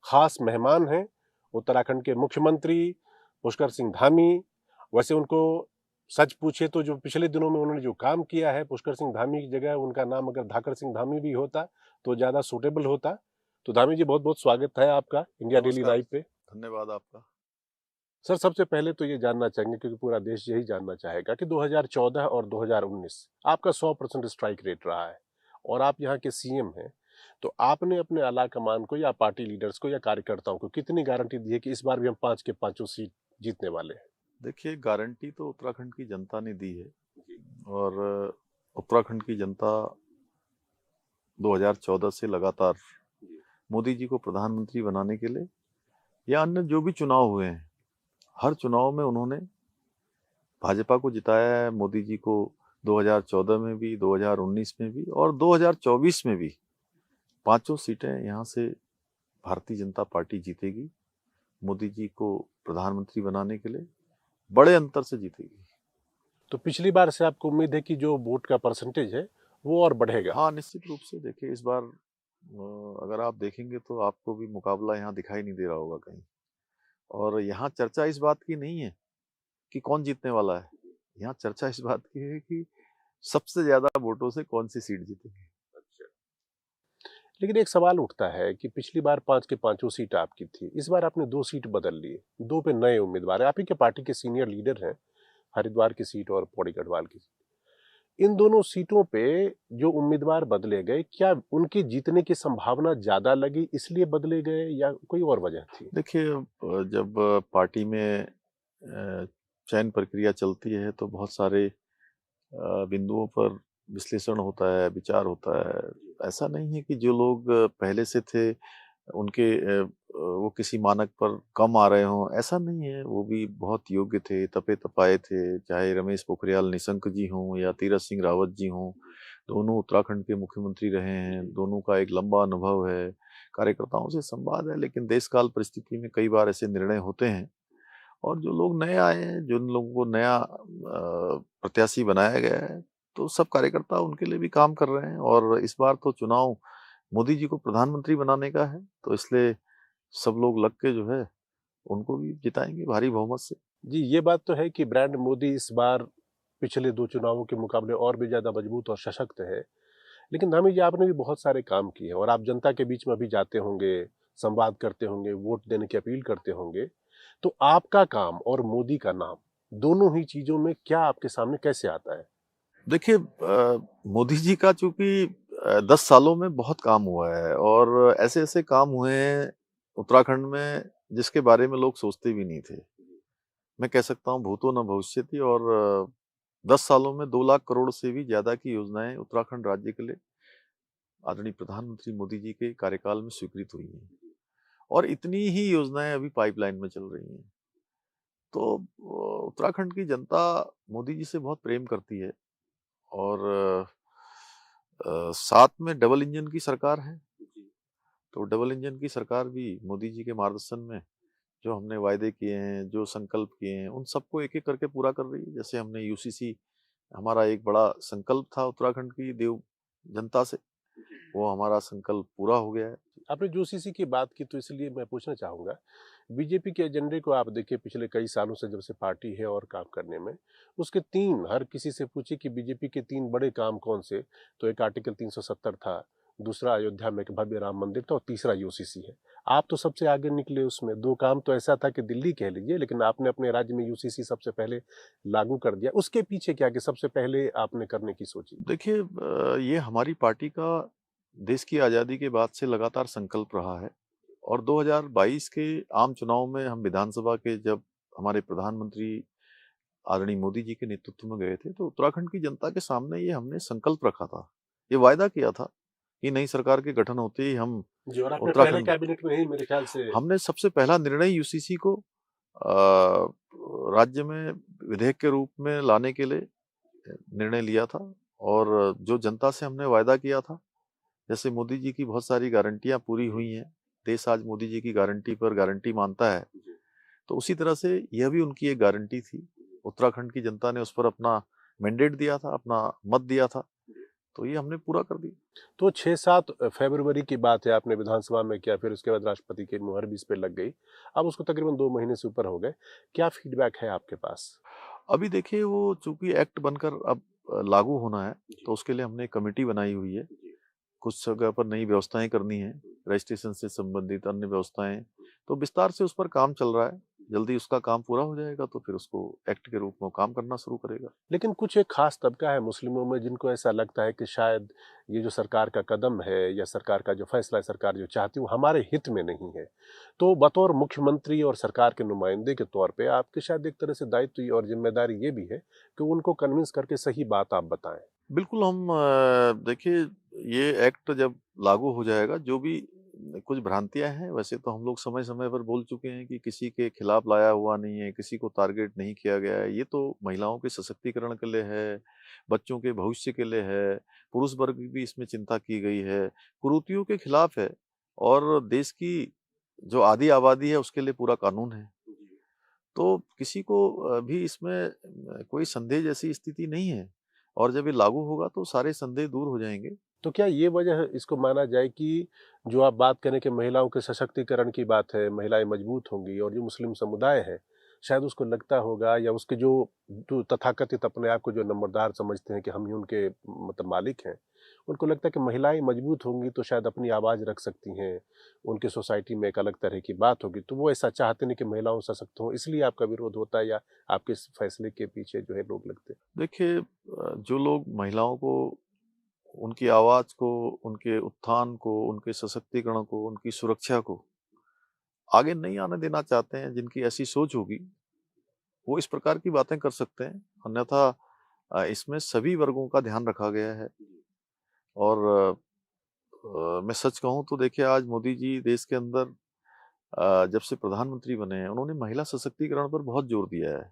खास मेहमान हैं उत्तराखंड के मुख्यमंत्री पुष्कर सिंह धामी। वैसे उनको सच पूछे तो जो पिछले दिनों में उन्होंने जो काम किया है, पुष्कर सिंह धामी की जगह उनका नाम अगर धाकर सिंह धामी भी होता तो ज़्यादा सूटेबल होता। तो धामी जी, बहुत-बहुत स्वागत है आपका इंडिया डेली नमस्कार, लाइव पे। धन्यवाद आपका। सर, सबसे पहले तो ये जानना चाहेंगे क्योंकि पूरा देश यही जानना चाहेगा कि 2014 और 2019 आपका 100% स्ट्राइक रेट रहा है और आप यहाँ के सीएम हैं। तो आपने अपने आला कमान को या पार्टी लीडर्स को या कार्यकर्ताओं को कितनी गारंटी दी है कि इस बार भी हम 5 के पाँचों सीट जीतने वाले हैं? देखिए, गारंटी तो उत्तराखंड की जनता ने दी है और उत्तराखंड की जनता 2014 से लगातार मोदी जी को प्रधानमंत्री बनाने के लिए या अन्य जो भी चुनाव हुए हैं, हर चुनाव में उन्होंने भाजपा को जिताया है। मोदी जी को 2014 में भी, 2019 में भी और 2024 में भी पांचों सीटें यहाँ से भारतीय जनता पार्टी जीतेगी। मोदी जी को प्रधानमंत्री बनाने के लिए बड़े अंतर से जीतेगी। तो पिछली बार से आपको उम्मीद है कि जो वोट का परसेंटेज है वो और बढ़ेगा? हाँ, निश्चित रूप से देखिए इस बार अगर आप देखेंगे तो आपको भी मुकाबला यहाँ दिखाई नहीं दे रहा होगा कहीं। और यहाँ चर्चा इस बात की नहीं है कि कौन जीतने वाला है। यहाँ चर्चा इस बात की है कि सबसे ज्यादा वोटों से कौन सी सीट जीतेगी। लेकिन एक सवाल उठता है कि पिछली बार 5 के पाँचों सीट आपकी थी, इस बार आपने 2 सीट बदल ली, 2 पे नए उम्मीदवार हैं। आप ही के पार्टी के सीनियर लीडर हैं, हरिद्वार की सीट और पौड़ी गढ़वाल की सीट। इन दोनों सीटों पे जो उम्मीदवार बदले गए, क्या उनके जीतने की संभावना ज्यादा लगी इसलिए बदले गए या कोई और वजह थी? देखिए जब पार्टी में चयन प्रक्रिया चलती है तो बहुत सारे बिंदुओं पर विश्लेषण होता है, विचार होता है। ऐसा नहीं है कि जो लोग पहले से थे उनके वो किसी मानक पर कम आ रहे हों, ऐसा नहीं है। वो भी बहुत योग्य थे, तपे-तपाए थे, चाहे रमेश पोखरियाल निशंक जी हों या तीरथ सिंह रावत जी हों। दोनों उत्तराखंड के मुख्यमंत्री रहे हैं, दोनों का एक लंबा अनुभव है, कार्यकर्ताओं से संवाद है। लेकिन देश-काल परिस्थिति में कई बार ऐसे निर्णय होते हैं और जो लोग नए आए हैं, जिन लोगों को नया प्रत्याशी बनाया गया है, तो सब कार्यकर्ता उनके लिए भी काम कर रहे हैं। और इस बार तो चुनाव मोदी जी को प्रधानमंत्री बनाने का है, तो इसलिए सब लोग लग के जो है उनको भी जिताएंगे भारी बहुमत से। जी, ये बात तो है कि ब्रांड मोदी इस बार पिछले 2 चुनावों के मुकाबले और भी ज़्यादा मजबूत और सशक्त है। लेकिन धामी जी, आपने भी बहुत सारे काम किए हैं और आप जनता के बीच में भी जाते होंगे, संवाद करते होंगे, वोट देने की अपील करते होंगे। तो आपका काम और मोदी का नाम, दोनों ही चीज़ों में क्या आपके सामने कैसे आता है? देखिए मोदी जी का चूंकि 10 सालों में बहुत काम हुआ है और ऐसे-ऐसे काम हुए हैं उत्तराखंड में जिसके बारे में लोग सोचते भी नहीं थे। मैं कह सकता हूँ भूतो न भविष्यति। और 10 सालों में 2 लाख करोड़ से भी ज्यादा की योजनाएं उत्तराखंड राज्य के लिए आदरणीय प्रधानमंत्री मोदी जी के कार्यकाल में स्वीकृत हुई हैं और इतनी ही योजनाएं अभी पाइपलाइन में चल रही हैं। तो उत्तराखंड की जनता मोदी जी से बहुत प्रेम करती है और साथ में डबल इंजन की सरकार है। तो डबल इंजन की सरकार भी मोदी जी के मार्गदर्शन में जो हमने वायदे किए हैं, जो संकल्प किए हैं, उन सबको एक-एक करके पूरा कर रही है। जैसे हमने यूसीसी, हमारा एक बड़ा संकल्प था उत्तराखंड की देव जनता से, वो हमारा संकल्प पूरा हो गया है। आपने यूसीसी की बात की तो इसलिए मैं पूछना चाहूँगा, बीजेपी के एजेंडे को आप देखिए पिछले कई सालों से जब से पार्टी है और काम करने में, उसके 3 हर किसी से पूछिए कि बीजेपी के 3 बड़े काम कौन से? तो एक आर्टिकल 370 था, दूसरा अयोध्या में एक भव्य राम मंदिर था और तीसरा यूसीसी है। आप तो सबसे आगे निकले उसमें, 2 काम तो ऐसा था कि दिल्ली कह लीजिए, लेकिन आपने अपने राज्य में यूसीसी सबसे पहले लागू कर दिया। उसके पीछे क्या कि सबसे पहले आपने करने की सोची? देखिए ये हमारी पार्टी का देश की आज़ादी के बाद से लगातार संकल्प रहा है और 2022 के आम चुनाव में हम विधानसभा के जब हमारे प्रधानमंत्री आदरणीय मोदी जी के नेतृत्व में गए थे, तो उत्तराखंड की जनता के सामने ये हमने संकल्प रखा था। ये वायदा किया था कि नई सरकार के गठन होते ही हम जी, और आपने पहले उत्तराखंड कैबिनेट में ही मेरे ख्याल से हमने सबसे पहला निर्णय यूसीसी को राज्य में विधेयक के रूप में लाने के लिए निर्णय लिया था। और जो जनता से हमने वायदा किया था, जैसे मोदी जी की बहुत सारी गारंटियां पूरी हुई हैं, देश आज मोदी जी की गारंटी पर गारंटी मानता है, तो उसी तरह से यह भी उनकी एक गारंटी थी। उत्तराखंड की जनता ने उस पर अपना मैंडेट दिया था, अपना मत दिया था। तो ये हमने पूरा कर दिया। तो 6-7 फरवरी की बात है, आपने विधानसभा में किया, फिर उसके बाद राष्ट्रपति की मुहर भी इस पे लग गई। अब उसको तकरीबन 2 महीने से ऊपर हो गए। क्या फीडबैक है आपके पास? अभी देखिए वो चूंकि एक्ट बनकर अब लागू होना है, तो उसके लिए हमने एक कमेटी बनाई हुई है। कुछ जगह पर नई व्यवस्थाएं करनी है, रजिस्ट्रेशन से संबंधित अन्य व्यवस्थाएं, तो विस्तार से उस पर काम चल रहा है। जल्दी उसका काम पूरा हो जाएगा तो फिर उसको एक्ट के रूप में काम करना शुरू करेगा। लेकिन कुछ एक खास तबका है मुस्लिमों में जिनको ऐसा लगता है कि शायद ये जो सरकार का कदम है या सरकार का जो फैसला है, सरकार जो चाहती है वो हमारे हित में नहीं है। तो बतौर मुख्यमंत्री और सरकार के नुमाइंदे के तौर पे आपके शायद एक तरह से दायित्व और जिम्मेदारी ये भी है कि उनको कन्विंस करके सही बात आप बताएं। बिल्कुल हम देखिए ये एक्ट जब लागू हो जाएगा, जो भी कुछ भ्रांतियां हैं वैसे तो हम लोग समय समय पर बोल चुके हैं कि किसी के खिलाफ लाया हुआ नहीं है, किसी को टारगेट नहीं किया गया है। ये तो महिलाओं के सशक्तिकरण के लिए है, बच्चों के भविष्य के लिए है, पुरुष वर्ग की भी इसमें चिंता की गई है, कुरीतियों के खिलाफ है और देश की जो आधी आबादी है उसके लिए पूरा कानून है। तो किसी को भी इसमें कोई संदेह जैसी स्थिति नहीं है और जब ये लागू होगा तो सारे संदेह दूर हो जाएंगे। तो क्या ये वजह है इसको माना जाए कि जो आप बात करें कि महिलाओं के सशक्तिकरण की बात है, महिलाएं मजबूत होंगी और जो मुस्लिम समुदाय है, शायद उसको लगता होगा या उसके जो तथाकथित अपने आप को जो नंबरदार समझते हैं कि हम ही उनके मतलब मालिक हैं, उनको लगता है कि महिलाएं मजबूत होंगी तो शायद अपनी आवाज़ रख सकती हैं, उनकी सोसाइटी में एक अलग तरह की बात होगी, तो वो ऐसा चाहते नहीं कि महिलाओं सशक्त हों, इसलिए आपका विरोध होता है या आपके इस फैसले के पीछे जो है लोग लगते हैं? देखिए जो लोग महिलाओं को, उनकी आवाज को, उनके उत्थान को, उनके सशक्तिकरण को, उनकी सुरक्षा को आगे नहीं आने देना चाहते हैं, जिनकी ऐसी सोच होगी, वो इस प्रकार की बातें कर सकते हैं। अन्यथा इसमें सभी वर्गों का ध्यान रखा गया है और मैं सच कहूँ तो देखिए आज मोदी जी देश के अंदर जब से प्रधानमंत्री बने हैं, उन्होंने महिला सशक्तिकरण पर बहुत जोर दिया है।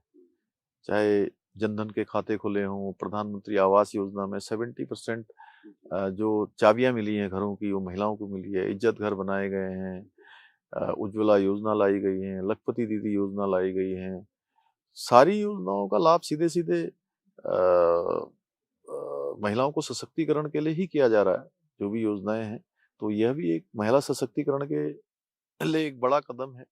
चाहे जनधन के खाते खुले हों, प्रधानमंत्री आवास योजना में 70% जो चाबियाँ मिली हैं घरों की, वो महिलाओं को मिली है। इज्जत घर बनाए गए हैं, उज्ज्वला योजना लाई गई है, लखपति दीदी योजना लाई गई है। सारी योजनाओं का लाभ सीधे-सीधे महिलाओं को सशक्तिकरण के लिए ही किया जा रहा है, जो भी योजनाएँ हैं। तो यह भी एक महिला सशक्तिकरण के लिए एक बड़ा कदम है।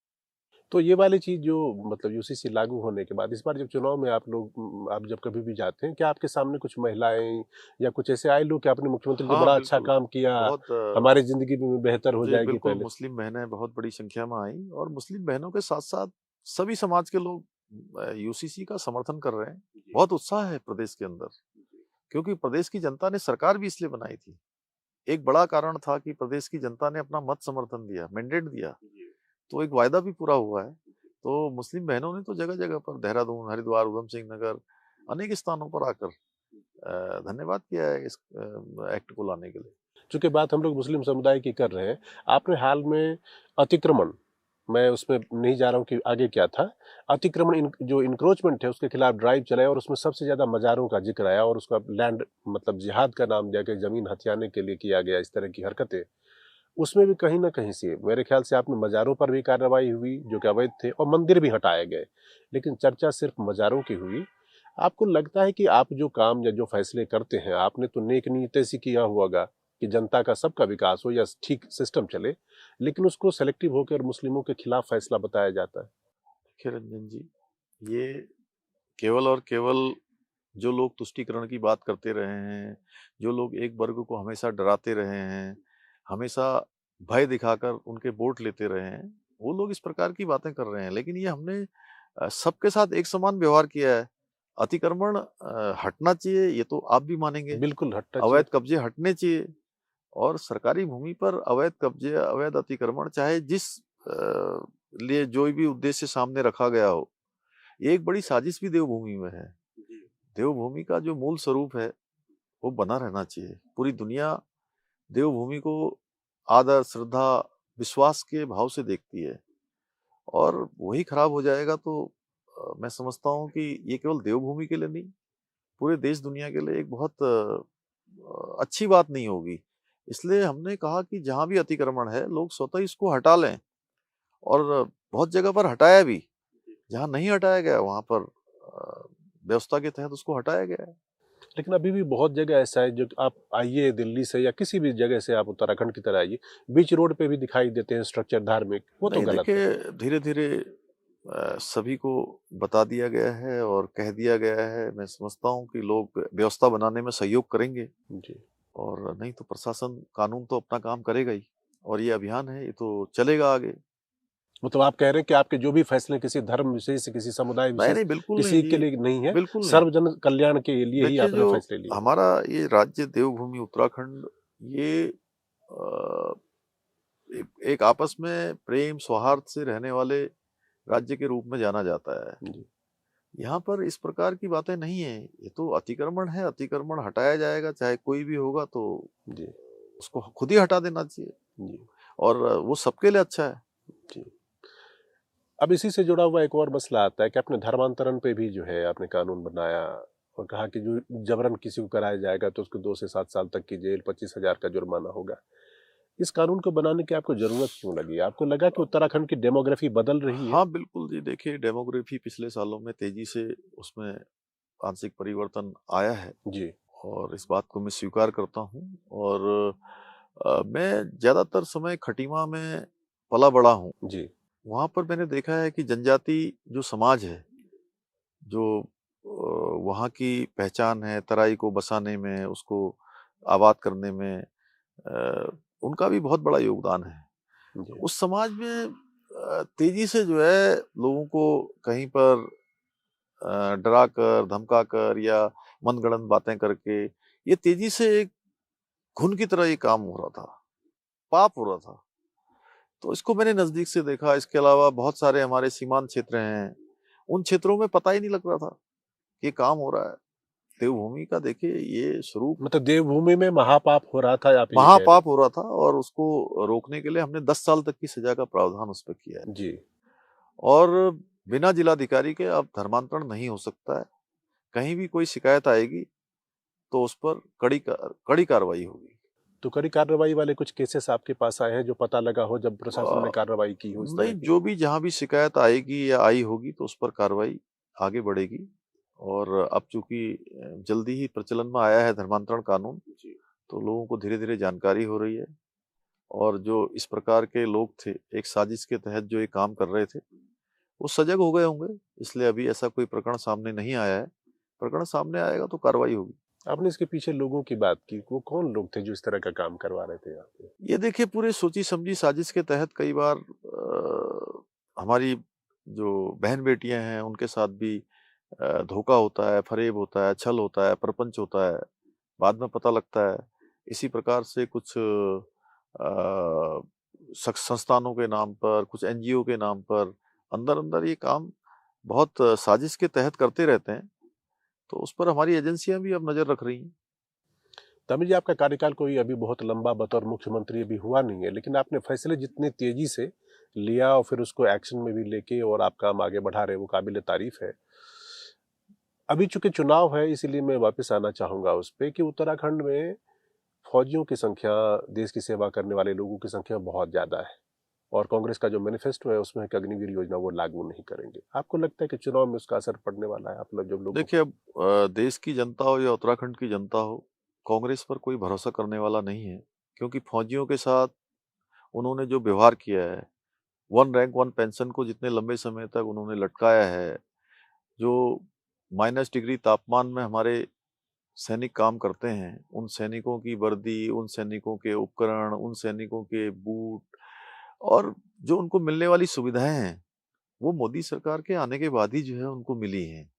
तो ये वाली चीज़ जो मतलब यूसीसी लागू होने के बाद इस बार जब चुनाव में आप लोग आप जब कभी भी जाते हैं, क्या आपके सामने कुछ महिलाएँ या कुछ ऐसे आए लोग कि आपने मुख्यमंत्री जी हाँ, बड़ा अच्छा बिल्कुल। काम किया, बहुत हमारी ज़िंदगी भी बेहतर हो जी, जाएगी बिल्कुल पहले? मुस्लिम बहनें बहुत बड़ी संख्या में आईं और मुस्लिम बहनों के साथ-साथ सभी समाज के लोग यूसीसी का समर्थन कर रहे हैं। बहुत उत्साह है प्रदेश के अंदर, क्योंकि प्रदेश की जनता ने सरकार भी इसलिए बनाई थी। एक बड़ा कारण था कि प्रदेश की जनता ने अपना मत समर्थन दिया, मैंडेट दिया, तो एक वायदा भी पूरा हुआ है। तो मुस्लिम बहनों ने तो जगह-जगह पर देहरादून, हरिद्वार, ऊधम सिंह नगर, अनेक स्थानों पर आकर धन्यवाद किया है इस एक्ट को लाने के लिए। चूँकि बात हम लोग मुस्लिम समुदाय की कर रहे हैं, आपने हाल में अतिक्रमण, मैं उसमें नहीं जा रहा हूँ कि आगे क्या था, अतिक्रमण जो एन्क्रोचमेंट है उसके खिलाफ ड्राइव चलाया और उसमें सबसे ज़्यादा मज़ारों का ज़िक्र आया और उसका लैंड मतलब जिहाद का नाम देके ज़मीन हथियाने के लिए किया गया, इस तरह की हरकतें। उसमें भी कहीं न कहीं से मेरे ख़्याल से आपने मज़ारों पर भी कार्रवाई हुई जो कि अवैध थे और मंदिर भी हटाए गए। लेकिन चर्चा सिर्फ़ मज़ारों की हुई। आपको लगता है कि आप जो काम या जो फ़ैसले करते हैं, आपने तो नेक नीयत से किया होगा कि जनता का सबका विकास हो या ठीक सिस्टम चले, लेकिन उसको सेलेक्टिव होकर मुस्लिमों के खिलाफ फ़ैसला बताया जाता है। देखिए रंजन जी, ये केवल और केवल जो लोग तुष्टीकरण की बात करते रहे हैं, जो लोग एक वर्ग को हमेशा डराते रहे हैं, हमेशा भय दिखाकर उनके वोट लेते रहे हैं, वो लोग इस प्रकार की बातें कर रहे हैं। लेकिन ये हमने सबके साथ एक समान व्यवहार किया है। अतिक्रमण हटना चाहिए, ये तो आप भी मानेंगे। बिल्कुल हटना चाहिए। अवैध कब्जे हटने चाहिए और सरकारी भूमि पर अवैध कब्जे, अवैध अतिक्रमण चाहे जिस लिए जो भी उद्देश्य सामने रखा गया हो, ये एक बड़ी साजिश भी देवभूमि में है। देवभूमि का जो मूल स्वरूप है, वो बना रहना चाहिए। पूरी दुनिया देवभूमि को आदर, श्रद्धा, विश्वास के भाव से देखती है और वही खराब हो जाएगा तो मैं समझता हूँ कि ये केवल देवभूमि के लिए नहीं, पूरे देश दुनिया के लिए एक बहुत अच्छी बात नहीं होगी। इसलिए हमने कहा कि जहाँ भी अतिक्रमण है, लोग स्वतः इसको हटा लें और बहुत जगह पर हटाया भी। जहाँ नहीं हटाया गया, वहाँ पर व्यवस्था के तहत उसको हटाया गया है। लेकिन अभी भी बहुत जगह ऐसा है, जो आप आइए दिल्ली से या किसी भी जगह से, आप उत्तराखंड की तरह आइए, बीच रोड पे भी दिखाई देते हैं स्ट्रक्चर धार्मिक, वो तो नहीं गलत है। देखिए, धीरे-धीरे सभी को बता दिया गया है और कह दिया गया है। मैं समझता हूँ कि लोग व्यवस्था बनाने में सहयोग करेंगे जी। और नहीं तो प्रशासन, कानून तो अपना काम करेगा ही और ये अभियान है, ये तो चलेगा आगे। मतलब आप कह रहे हैं कि आपके जो भी फैसले किसी धर्म विशेष, किसी समुदाय नहीं, विशेष, नहीं, बिल्कुल नहीं किसी के जी, लिए नहीं है, बिल्कुल नहीं। सर्व जन कल्याण के लिए ही देखिए, आपने जो फैसले लिए हैं। हमारा ये राज्य देवभूमि उत्तराखंड, ये अ, एक आपस में प्रेम सौहार्द से रहने वाले राज्य के रूप में जाना जाता है। जी। यहाँ पर इस प्रकार की बातें नहीं है। ये तो अतिक्रमण है, अतिक्रमण हटाया जाएगा, चाहे कोई भी होगा तो जी। उसको खुद ही हटा देना चाहिए जी। और वो सबके लिए अच्छा है। जी। अब इसी से जुड़ा हुआ एक और मसला आता है कि अपने धर्मांतरण पे भी जो है आपने कानून बनाया और कहा कि जो जबरन किसी को कराया जाएगा तो उसको 2 से 7 साल तक की जेल, 25,000 का जुर्माना होगा। इस कानून को बनाने की आपको जरूरत क्यों लगी? आपको लगा कि उत्तराखंड की डेमोग्राफी बदल रही है? हाँ, बिल्कुल जी, देखिए डेमोग्राफी पिछले सालों में तेजी से उसमें आंशिक परिवर्तन आया है जी। और इस बात को मैं स्वीकार करता हूँ और मैं ज़्यादातर समय खटीमा में पला बड़ा हूँ। जी। वहाँ पर मैंने देखा है कि जनजाति जो समाज है, जो वहाँ की पहचान है, तराई को बसाने में, उसको आबाद करने में उनका भी बहुत बड़ा योगदान है। जी। उस समाज में तेजी से जो है लोगों को कहीं पर डराकर, धमकाकर या मनगढ़ंत बातें करके, ये तेजी से एक घुन की तरह ये काम हो रहा था, पाप हो रहा था। तो इसको मैंने नज़दीक से देखा। इसके अलावा बहुत सारे हमारे सीमांत क्षेत्र हैं, उन क्षेत्रों में पता ही नहीं लग रहा था कि ये काम हो रहा है। देवभूमि का देखिए ये स्वरूप मतलब देवभूमि में महापाप हो रहा था, आप ये कह रहे महापाप हो रहा था और उसको रोकने के लिए हमने 10 साल तक की सजा का प्रावधान उस पे किया है। हैं? जी। और बिना जिलाधिकारी के अब धर्मांतरण नहीं हो सकता है। कहीं भी कोई शिकायत आएगी तो उस पर कड़ी कार्रवाई होगी। तो कड़ी कार्रवाई वाले कुछ केसेस आपके पास आए हैं जो पता लगा हो जब प्रशासन ने अ, कार्रवाई की हो इस तरह नहीं, की? जो भी जहाँ भी शिकायत आएगी या आई होगी तो उस पर कार्रवाई आगे बढ़ेगी और अब चूँकि जल्दी ही प्रचलन में आया है धर्मांतरण कानून, जी। तो लोगों को धीरे-धीरे जानकारी हो रही है और जो इस प्रकार के लोग थे, एक साजिश के तहत जो ये काम कर रहे थे, वो सजग हो गए होंगे, इसलिए अभी ऐसा कोई प्रकरण सामने नहीं आया है। प्रकरण सामने आएगा तो कार्रवाई होगी। आपने इसके पीछे लोगों की बात की, वो कौन लोग थे जो इस तरह का काम करवा रहे थे यहाँ पे? ये देखिए पूरे सोची-समझी साजिश के तहत कई बार हमारी जो बहन-बेटियाँ हैं उनके साथ भी धोखा होता है, फ़रेब होता है, छल होता है, प्रपंच होता है। बाद में पता लगता है। इसी प्रकार से कुछ संस्थानों के नाम पर, कुछ एनजीओ के नाम पर अंदर-अंदर ये काम बहुत साजिश के तहत करते रहते हैं। तो उस पर हमारी एजेंसियाँ भी अब नज़र रख रही हैं। तभी जी, आपका कार्यकाल कोई अभी बहुत लंबा बतौर मुख्यमंत्री अभी हुआ नहीं है, लेकिन आपने फैसले जितने तेजी से लिया और फिर उसको एक्शन में भी लेके और आप काम आगे बढ़ा रहे हैं, वो काबिल तारीफ है। अभी चूंकि चुनाव है, इसीलिए मैं वापस आना चाहूंगा उस पे कि उत्तराखंड में फौजियों की संख्या, देश की सेवा करने वाले लोगों की संख्या बहुत ज्यादा है और कांग्रेस का जो मैनिफेस्टो है उसमें है कि अग्निवीर योजना वो लागू नहीं करेंगे। आपको लगता है कि चुनाव में उसका असर पड़ने वाला है, आप लोग जब लोगों देखिए को? अब देश की जनता हो या उत्तराखंड की जनता हो, कांग्रेस पर कोई भरोसा करने वाला नहीं है। क्योंकि फौजियों के साथ उन्होंने जो व्यवहार किया है, वन रैंक वन पेंशन को जितने लंबे समय तक उन्होंने लटकाया है, जो माइनस डिग्री तापमान में हमारे सैनिक काम करते हैं, उन सैनिकों की वर्दी, उन सैनिकों के उपकरण, उन सैनिकों के बूट और जो उनको मिलने वाली सुविधाएँ हैं, वो मोदी सरकार के आने के बाद ही जो है उनको मिली हैं।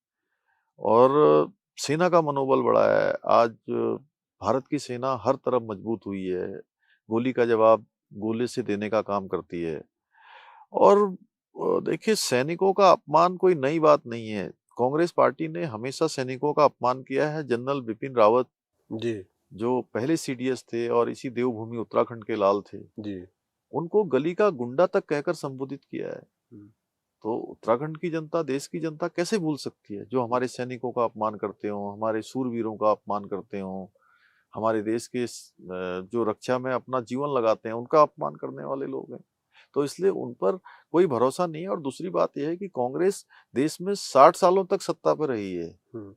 और सेना का मनोबल बढ़ा है। आज भारत की सेना हर तरफ मजबूत हुई है। गोली का जवाब गोले से देने का काम करती है। और देखिए सैनिकों का अपमान कोई नई बात नहीं है। कांग्रेस पार्टी ने हमेशा सैनिकों का अपमान किया है। जनरल बिपिन रावत जी। जो पहले सीडीएस थे और इसी देवभूमि उत्तराखंड के लाल थे, जी। उनको गली का गुंडा तक कहकर संबोधित किया है। हम्म। तो उत्तराखंड की जनता, देश की जनता कैसे भूल सकती है, जो हमारे सैनिकों का अपमान करते हों, हमारे शूरवीरों का अपमान करते हों, हमारे देश के जो रक्षा में अपना जीवन लगाते हैं, उनका अपमान करने वाले लोग हैं। तो इसलिए उन पर कोई भरोसा नहीं है और दूसरी बात ये है कि कांग्रेस देश में 60 सालों तक सत्ता पर रही है। हम्म।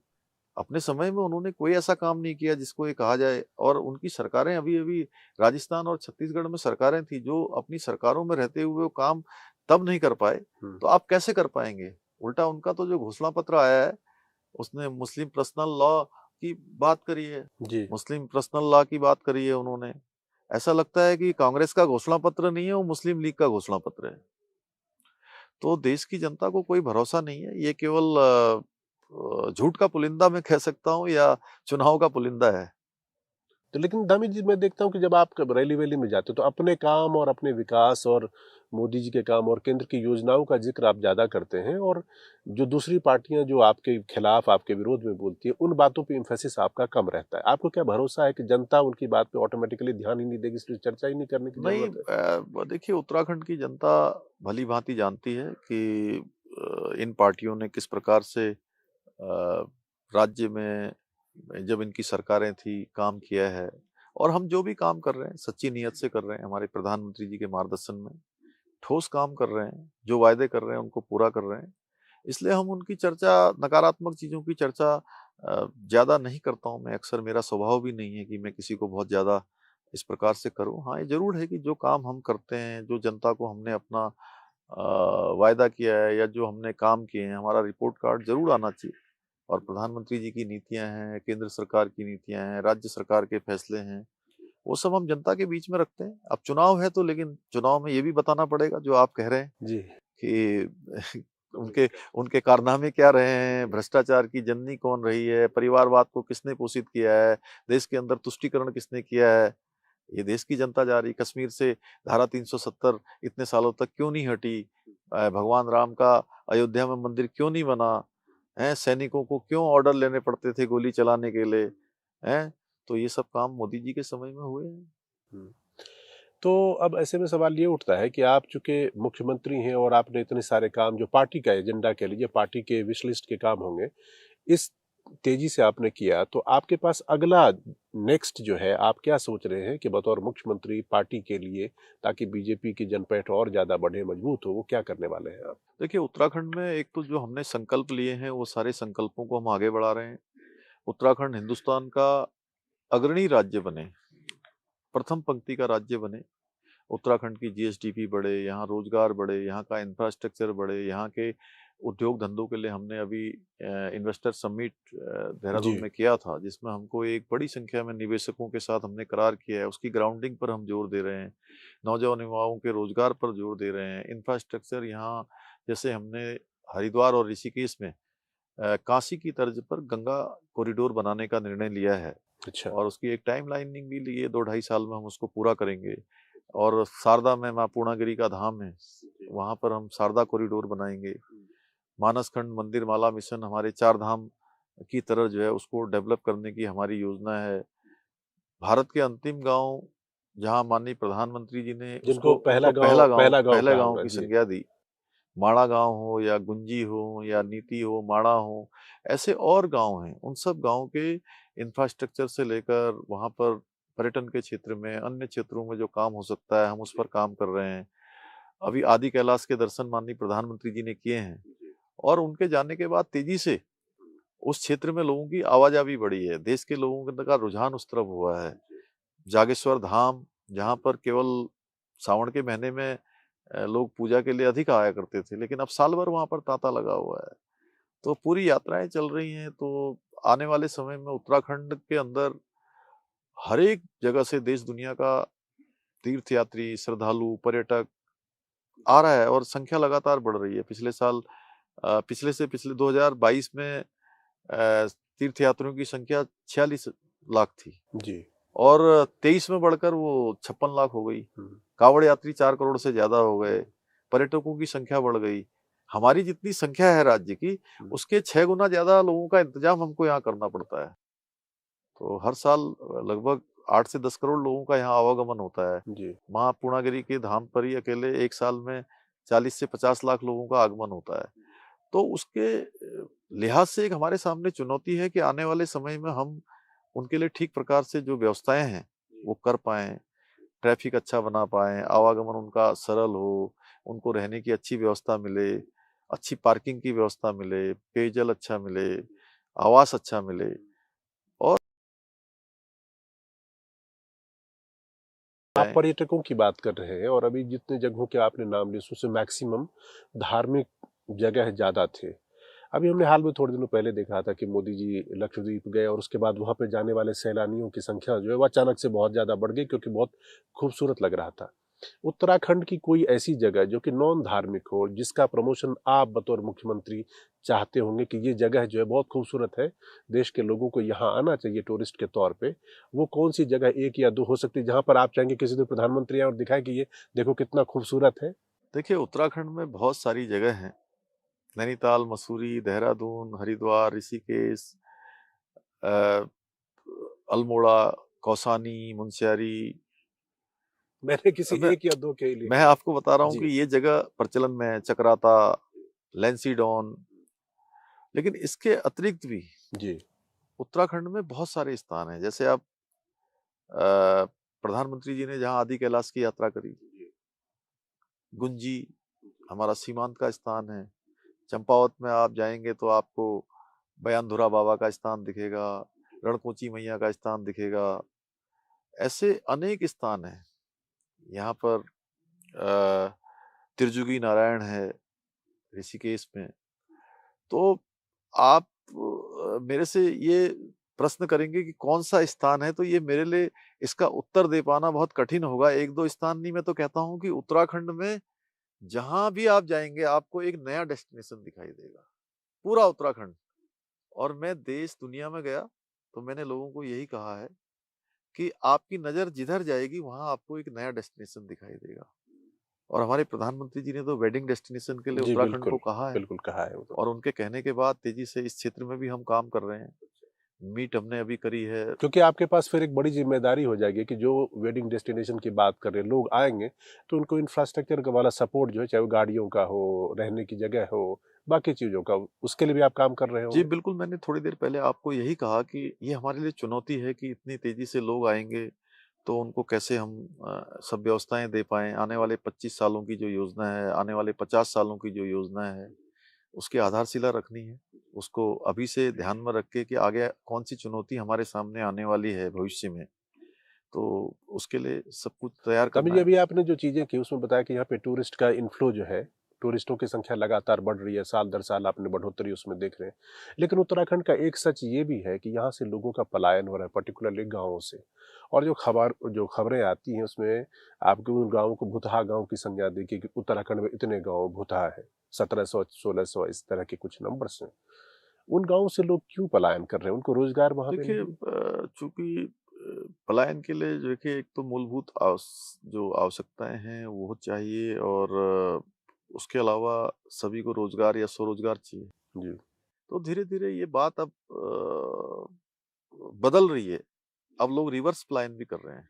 अपने समय में उन्होंने कोई ऐसा काम नहीं किया जिसको ये कहा जाए। और उनकी सरकारें अभी-अभी राजस्थान और छत्तीसगढ़ में सरकारें थी जो अपनी सरकारों में रहते हुए वो काम तब नहीं कर पाए, तो आप कैसे कर पाएँगे? उल्टा उनका तो जो घोषणा पत्र आया है, उसने मुस्लिम पर्सनल लॉ की बात करी है, जी। मुस्लिम पर्सनल लॉ की बात करी है उन्होंने। ऐसा लगता है कि कांग्रेस का घोषणा पत्र नहीं है, वो मुस्लिम लीग का घोषणा पत्र है। तो देश की जनता को कोई भरोसा नहीं है, ये केवल झूठ का पुलिंदा मैं कह सकता हूँ या चुनाव का पुलिंदा है। तो लेकिन दामी जी, मैं देखता हूँ कि जब आप कब रैली-वैली में जाते हो तो अपने काम और अपने विकास और मोदी जी के काम और केंद्र की योजनाओं का ज़िक्र आप ज़्यादा करते हैं, और जो दूसरी पार्टियाँ जो आपके खिलाफ, आपके विरोध में बोलती है, उन बातों पे एम्फैसिस आपका कम रहता है। आपको क्या भरोसा है कि जनता उनकी बात पे ऑटोमैटिकली ध्यान ही नहीं देगी, इसलिए चर्चा ही नहीं करने की नहीं, ज़रूरत है? देखिए उत्तराखंड की जनता भली-भांति जानती है कि इन पार्टियों ने किस प्रकार से राज्य में जब इनकी सरकारें थी काम किया है। और हम जो भी काम कर रहे हैं सच्ची नीयत से कर रहे हैं, हमारे प्रधानमंत्री जी के मार्गदर्शन में ठोस काम कर रहे हैं, जो वायदे कर रहे हैं उनको पूरा कर रहे हैं। इसलिए हम उनकी चर्चा, नकारात्मक चीज़ों की चर्चा ज़्यादा नहीं करता हूँ मैं। अक्सर मेरा स्वभाव भी नहीं है कि मैं किसी को बहुत ज़्यादा इस प्रकार से करूँ। हाँ, ये ज़रूर है कि जो काम हम करते हैं, जो जनता को हमने अपना वायदा किया है या जो हमने काम किए हैं, हमारा रिपोर्ट कार्ड ज़रूर आना चाहिए। और प्रधानमंत्री जी की नीतियाँ हैं, केंद्र सरकार की नीतियाँ हैं, राज्य सरकार के फैसले हैं, वो सब हम जनता के बीच में रखते हैं। अब चुनाव है तो लेकिन चुनाव में ये भी बताना पड़ेगा जो आप कह रहे हैं जी। कि उनके उनके कारनामे क्या रहे हैं, भ्रष्टाचार की जननी कौन रही है, परिवारवाद को किसने पोषित किया है, देश के अंदर तुष्टीकरण किसने किया है। ये देश की जनता जा रही। कश्मीर से धारा 370 इतने सालों तक क्यों नहीं हटी? भगवान राम का अयोध्या में मंदिर क्यों नहीं बना? हैं, सैनिकों को क्यों ऑर्डर लेने पड़ते थे गोली चलाने के लिए? हैं? तो ये सब काम मोदी जी के समय में हुए हैं। हुँ। तो अब ऐसे में सवाल ये उठता है कि आप चूँकि मुख्यमंत्री हैं और आपने इतने सारे काम जो पार्टी का एजेंडा कह लीजिए, पार्टी के विश लिस्ट के काम होंगे, इस तेज़ी से आपने किया, तो आपके पास अगला नेक्स्ट जो है, आप क्या सोच रहे हैं कि बतौर मुख्यमंत्री पार्टी के लिए, ताकि बीजेपी की जनपैठ और ज़्यादा बढ़े, मजबूत हो, वो क्या करने वाले हैं आप? देखिए उत्तराखंड में एक तो जो हमने संकल्प लिए हैं वो सारे संकल्पों को हम आगे बढ़ा रहे हैं। उत्तराखंड हिंदुस्तान का अग्रणी राज्य बने, प्रथम पंक्ति का राज्य बने। उत्तराखंड की जीएसडीपी बढ़े, यहाँ रोजगार बढ़े, यहाँ का इंफ्रास्ट्रक्चर बढ़े, यहाँ के उद्योग धंधों के लिए हमने अभी इन्वेस्टर समिट देहरादून जी। में किया था, जिसमें हमको एक बड़ी संख्या में निवेशकों के साथ हमने करार किया है। उसकी ग्राउंडिंग पर हम जोर दे रहे हैं, नौजवान युवाओं के रोजगार पर जोर दे रहे हैं। इंफ्रास्ट्रक्चर यहाँ जैसे हमने हरिद्वार और ऋषिकेश में काशी की तर्ज पर गंगा कॉरिडोर बनाने का निर्णय लिया है अच्छा। और उसकी एक टाइम लाइनिंग भी ली है, 2 ढाई साल में हम उसको पूरा करेंगे। और शारदा में माँ पूर्णागिरि का धाम है, वहाँ पर हम शारदा कॉरिडोर बनाएँगे। मानसखंड मंदिर माला मिशन हमारे 4 धाम की तरह जो है उसको डेवलप करने की हमारी योजना है। भारत के अंतिम गाँव जहाँ माननीय प्रधानमंत्री जी ने जिनको उसको पहला गाँव पहले कहा गाँव हुआ है। की जी। संज्ञा दी। माड़ा गाँव हो या गुंजी हो या नीति हो, माड़ा हो, ऐसे और गाँव हैं। उन सब गाँव के इंफ्रास्ट्रक्चर से लेकर वहाँ पर पर्यटन के क्षेत्र में, अन्य क्षेत्रों में जो काम हो सकता है, हम उस पर काम कर रहे हैं। अभी आदि कैलाश के दर्शन माननीय प्रधानमंत्री जी ने किए हैं और उनके जाने के बाद तेजी से उस क्षेत्र में लोगों की आवाजाही बढ़ी है। देश के लोगों का रुझान उस तरफ हुआ है। जागेश्वर धाम, जहाँ पर केवल सावन के महीने में लोग पूजा के लिए अधिक आया करते थे, लेकिन अब साल भर वहाँ पर तांता लगा हुआ है। तो पूरी यात्राएँ चल रही हैं, तो आने वाले समय में उत्तराखंड के अंदर हर एक जगह से देश दुनिया का तीर्थयात्री, श्रद्धालु, पर्यटक आ रहा है और संख्या लगातार बढ़ रही है। पिछले से पिछले 2022 में तीर्थयात्रियों की संख्या 46 लाख थी जी। और 23 में बढ़कर वो 56 लाख हो गई। हुँ। कावड़ यात्री 4 करोड़ से ज़्यादा हो गए, पर्यटकों की संख्या बढ़ गई। हमारी जितनी संख्या है राज्य की, हुँ। उसके 6 गुना ज़्यादा लोगों का इंतज़ाम हमको यहाँ करना पड़ता है। तो हर साल लगभग 8 से 10 करोड़ लोगों का यहाँ आवागमन होता है। जी। माँ पूर्णागिरि के धाम पर ही अकेले एक साल में 40 से 50 लाख लोगों का आगमन होता है। तो उसके लिहाज से एक हमारे सामने चुनौती है कि आने वाले समय में हम उनके लिए ठीक प्रकार से जो व्यवस्थाएँ हैं, वो कर पाएँ। ट्रैफिक अच्छा बना पाएँ, आवागमन उनका सरल हो, उनको रहने की अच्छी व्यवस्था मिले, अच्छी पार्किंग की व्यवस्था मिले, पेयजल अच्छा मिले, आवास अच्छा मिले। और आप पर्यटकों की बात कर रहे हैं और अभी जितने जगहों के आपने नाम लिए उसमें मैक्सिमम धार्मिक जगह ज़्यादा थे। अभी हमने हाल में थोड़े दिनों पहले देखा था कि मोदी जी लक्षद्वीप गए और उसके बाद वहाँ पे जाने वाले सैलानियों की संख्या जो है वो अचानक से बहुत ज़्यादा बढ़ गई क्योंकि बहुत खूबसूरत लग रहा था। उत्तराखंड की कोई ऐसी जगह जो कि नॉन धार्मिक हो जिसका प्रमोशन आप बतौर मुख्यमंत्री चाहते होंगे कि ये जगह जो है बहुत खूबसूरत है, देश के लोगों को यहाँ आना चाहिए टूरिस्ट के तौर पे, वो कौन सी जगह एक या दो हो सकती है जहाँ पर आप चाहेंगे किसी दिन प्रधानमंत्री आए और दिखाए कि ये देखो कितना खूबसूरत है? देखिए, उत्तराखंड में बहुत सारी जगह हैं। नैनीताल, मसूरी, देहरादून, हरिद्वार, ऋषिकेश, अ, अल्मोड़ा, कौसानी, मुनस्यारी। मैंने किसी मैं एक या दो के लिए मैं कहा। आपको बता रहा हूँ जी। कि ये जगह प्रचलन में है, चक्राता, लैंसीडॉन। लेकिन इसके अतिरिक्त भी जी। उत्तराखंड में बहुत सारे स्थान हैं। जैसे आप प्रधानमंत्री जी ने जहाँ आदि कैलाश की यात्रा करी, गुंजी हमारा सीमांत का स्थान है। चंपावत में आप जाएंगे तो आपको बयानधुरा बाबा का स्थान दिखेगा, रणकोची मैया का स्थान दिखेगा। ऐसे अनेक स्थान हैं। यहाँ पर त्रिजुगी नारायण है ऋषिकेश में। तो आप मेरे से ये प्रश्न करेंगे कि कौन सा स्थान है, तो ये मेरे लिए इसका उत्तर दे पाना बहुत कठिन होगा। एक दो स्थान नहीं, मैं तो कहता हूँ कि उत्तराखंड में जहां भी आप जाएंगे आपको एक नया डेस्टिनेशन दिखाई देगा, पूरा उत्तराखंड। और मैं देश दुनिया में गया तो मैंने लोगों को यही कहा है कि आपकी नजर जिधर जाएगी वहां आपको एक नया डेस्टिनेशन दिखाई देगा। और हमारे प्रधानमंत्री जी ने तो वेडिंग डेस्टिनेशन के लिए जी, उत्तराखंड को बिल्कुल, कहा है। बिल्कुल कहा है वो तो। और उनके कहने के बाद तेजी से इस क्षेत्र में भी हम काम कर रहे हैं। मीट हमने अभी करी है। क्योंकि आपके पास फिर एक बड़ी ज़िम्मेदारी हो जाएगी कि जो वेडिंग डेस्टिनेशन की बात कर रहे हैं, लोग आएँगे, तो उनको इंफ्रास्ट्रक्चर का वाला सपोर्ट जो है, चाहे वो गाड़ियों का हो, रहने की जगह हो, बाकी चीज़ों का, उसके लिए भी आप काम कर रहे जी होंगे? बिल्कुल, मैंने थोड़ी देर पहले आपको यही कहा कि ये हमारे लिए चुनौती है कि इतनी तेजी से लोग आएंगे तो उनको कैसे हम सब व्यवस्थाएं दे पाएं। आने वाले 25 सालों की जो योजना है, आने वाले 50 सालों की जो योजना है, उसकी आधारशिला रखनी है। उसको अभी से ध्यान में रख के कि आगे कौन सी चुनौती हमारे सामने आने वाली है भविष्य में, तो उसके लिए सब कुछ तैयार तभी करना जी है। अभी आपने जो चीज़ें की उसमें बताया कि यहाँ पे टूरिस्ट का इनफ्लो जो है, टूरिस्टों की संख्या लगातार बढ़ रही है, साल दर साल आपने बढ़ोतरी उसमें देख रहे हैं। लेकिन उत्तराखंड का एक सच ये भी है कि यहाँ से लोगों का पलायन हो रहा है, पर्टिकुलरली गाँवों से। और जो खबरें आती हैं उसमें आपके उन गाँवों को भुतहा गाँव की संज्ञा दी कि उत्तराखंड में इतने गाँव भुतहा है, 1700 1600 इस तरह के कुछ नंबर्स हैं। उन गाँवों से लोग क्यों पलायन कर रहे हैं? उनको रोज़गार वहाँ पे देखिए, नहीं है? चूंकि पलायन के लिए जो देखिए एक तो मूलभूत जो आवश्यकताएं हैं वो चाहिए। और उसके अलावा सभी को रोजगार या स्वरोजगार चाहिए। जी। तो धीरे धीरे ये बात अब बदल रही है। अब लोग रिवर्स पलायन भी कर रहे हैं।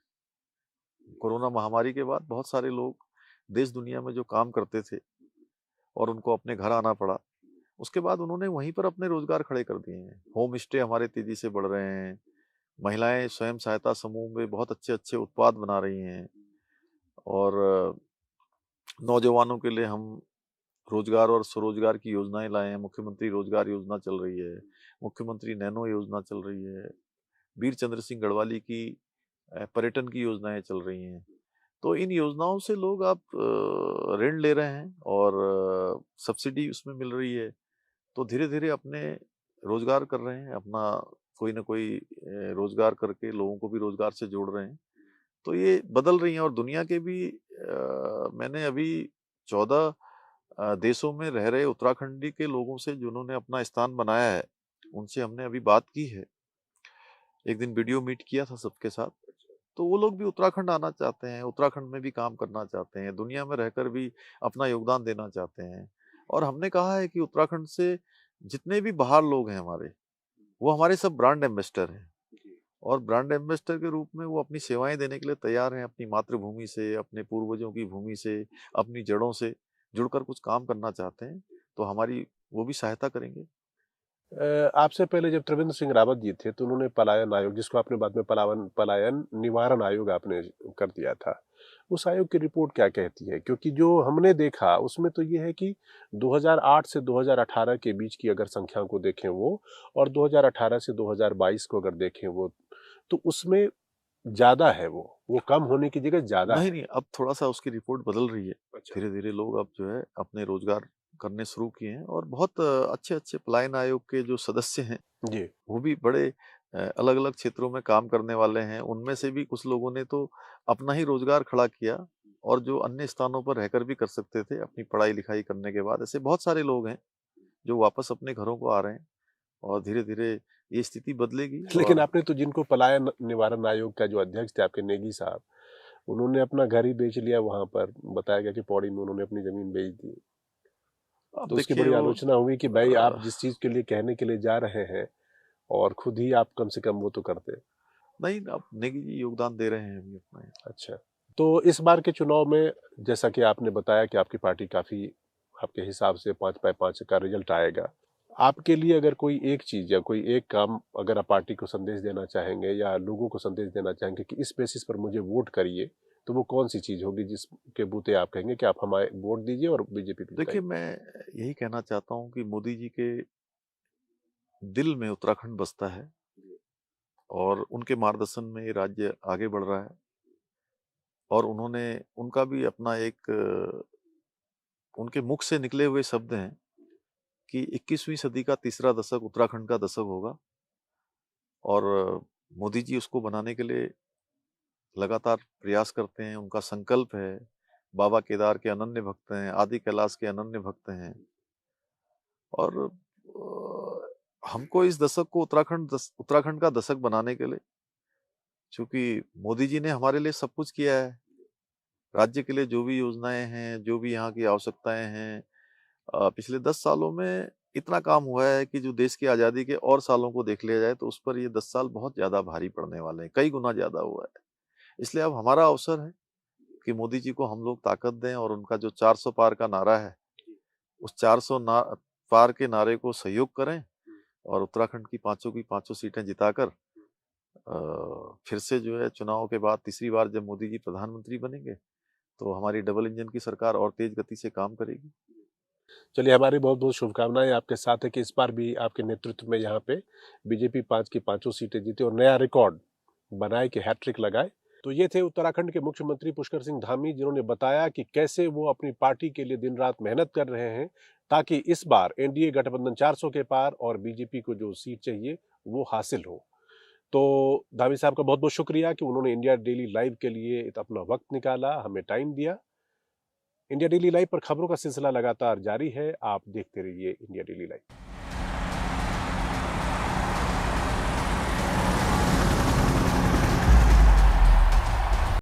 कोरोना महामारी के बाद बहुत सारे लोग देश दुनिया में जो काम करते थे और उनको अपने घर आना पड़ा, उसके बाद उन्होंने वहीं पर अपने रोजगार खड़े कर दिए हैं। होम स्टे हमारे तेजी से बढ़ रहे हैं। महिलाएं स्वयं सहायता समूह में बहुत अच्छे अच्छे उत्पाद बना रही हैं। और नौजवानों के लिए हम रोजगार और स्वरोजगार की योजनाएं लाए हैं। मुख्यमंत्री रोजगार योजना चल रही है, मुख्यमंत्री नैनो योजना चल रही है, वीर चंद्र सिंह गढ़वाली की पर्यटन की योजनाएं चल रही हैं। तो इन योजनाओं से लोग आप ऋण ले रहे हैं और सब्सिडी उसमें मिल रही है। तो धीरे धीरे अपने रोजगार कर रहे हैं, अपना कोई ना कोई रोजगार करके लोगों को भी रोजगार से जोड़ रहे हैं। तो ये बदल रही हैं। और दुनिया के भी मैंने अभी 14 देशों में रह रहे उत्तराखंडी के लोगों से जिन्होंने अपना स्थान बनाया है, उनसे हमने अभी बात की है। एक दिन वीडियो मीट किया था सबके साथ। तो वो लोग भी उत्तराखंड आना चाहते हैं, उत्तराखंड में भी काम करना चाहते हैं, दुनिया में रहकर भी अपना योगदान देना चाहते हैं। और हमने कहा है कि उत्तराखंड से जितने भी बाहर लोग हैं हमारे, वो हमारे सब ब्रांड एम्बेसडर हैं। और ब्रांड एम्बेसडर के रूप में वो अपनी सेवाएं देने के लिए तैयार हैं। अपनी मातृभूमि से, अपने पूर्वजों की भूमि से, अपनी जड़ों से जुड़कर कुछ काम करना चाहते हैं, तो हमारी वो भी सहायता करेंगे। आपसे पहले जब त्रिवेंद्र सिंह रावत जी थे तो उन्होंने पलायन आयोग जिसको आपने बाद में पलायन निवारण आयोग आपने कर दिया था। उस आयोग की रिपोर्ट क्या कहती है? क्योंकि जो हमने देखा उसमें तो ये है कि 2008 से 2018 के बीच की अगर संख्या को देखें वो, और 2018 से 2022 को अगर देखें वो, तो उसमें ज़्यादा है वो कम होने की जगह ज़्यादा नहीं, है। नहीं, अब थोड़ा-सा उसकी रिपोर्ट बदल रही है। अच्छा। धीरे-धीरे लोग अब जो है अपने रोज़गार करने शुरू किए हैं और बहुत अच्छे-अच्छे पलायन आयोग के जो सदस्य हैं, जी। वो भी बड़े अलग-अलग क्षेत्रों में काम करने वाले हैं। उनमें से भी कुछ लोगों ने तो अपना ही रोज़गार खड़ा किया और जो अन्य स्थानों पर रहकर भी कर सकते थे अपनी पढ़ाई-लिखाई करने के बाद। ऐसे बहुत सारे लोग हैं जो वापस अपने घरों को आ रहे हैं और धीरे-धीरे ये स्थिति बदलेगी लेकिन और आपने तो जिनको पलायन निवारण आयोग का जो अध्यक्ष थे आपके नेगी साहब, उन्होंने अपना घर ही बेच लिया वहाँ पर, बताया गया कि पौड़ी में उन्होंने अपनी ज़मीन बेच दी। अब तो उसकी देखिए बड़ी वो आलोचना हुई कि भाई आप अ, जिस चीज़ के लिए कहने के लिए जा रहे हैं और खुद ही आप कम से कम वो तो करते। नहीं अब नेगी जी योगदान दे रहे हैं अभी अपना। अच्छा। तो इस बार के चुनाव में जैसा कि आपने बताया कि आपकी पार्टी काफ़ी आपके हिसाब से 5 बाय 5 का रिजल्ट आएगा। आपके लिए अगर कोई एक चीज़ या कोई एक काम अगर आप पार्टी को संदेश देना चाहेंगे या लोगों को संदेश देना चाहेंगे कि इस बेसिस पर मुझे वोट करिए, तो वो कौन-सी चीज़ होगी जिसके बूते आप कहेंगे कि आप हमारे वोट दीजिए और बीजेपी को देखिए, जिताइए? मैं यही कहना चाहता हूँ कि मोदी जी के दिल में उत्तराखंड बसता है और उनके मार्गदर्शन में ये राज्य आगे बढ़ रहा है और उन्होंने उनका भी अपना एक उनके मुख से निकले हुए शब्द हैं कि 21वीं सदी का तीसरा दशक उत्तराखंड का दशक होगा और मोदी जी उसको बनाने के लिए लगातार प्रयास करते हैं, उनका संकल्प है। बाबा केदार के अनन्य भक्त हैं, आदि कैलाश के अनन्य भक्त हैं और हमको इस दशक को उत्तराखंड का दशक बनाने के लिए चूँकि मोदी जी ने हमारे लिए सब कुछ किया है, राज्य के लिए जो भी योजनाएँ हैं, जो भी यहाँ की आवश्यकताएँ हैं पिछले 10 सालों में इतना काम हुआ है कि जो देश की आज़ादी के और सालों को देख लिया जाए तो उस पर ये 10 साल बहुत ज़्यादा भारी पड़ने वाले हैं, कई गुना ज़्यादा हुआ है। इसलिए अब हमारा अवसर है कि मोदी जी को हम लोग ताकत दें और उनका जो 400 पार का नारा है, उस 400 पार के नारे को सहयोग करें और उत्तराखंड की पाँचों सीटें जिताकर फिर से जो है चुनाव के बाद तीसरी बार जब मोदी जी प्रधानमंत्री बनेंगे, तो हमारी डबल इंजन की सरकार और तेज गति से काम करेगी। चलिए, हमारी बहुत-बहुत शुभकामनाएँ आपके साथ है कि इस बार भी आपके नेतृत्व में यहाँ पे बीजेपी 5 की पाँचों सीटें जीते और नया रिकॉर्ड बनाए कि हैट्रिक लगाए। तो ये थे उत्तराखंड के मुख्यमंत्री पुष्कर सिंह धामी, जिन्होंने बताया कि कैसे वो अपनी पार्टी के लिए दिन-रात मेहनत कर रहे हैं, ताकि इस बार एनडीए गठबंधन 400 के पार और बीजेपी को जो सीट चाहिए, वो हासिल हो। तो धामी साहब का बहुत-बहुत शुक्रिया कि उन्होंने इंडिया डेली लाइव के लिए अपना वक़्त निकाला, हमें टाइम दिया। इंडिया डेली लाइव पर खबरों का सिलसिला लगातार जारी है। आप देखते रहिए इंडिया डेली लाइव।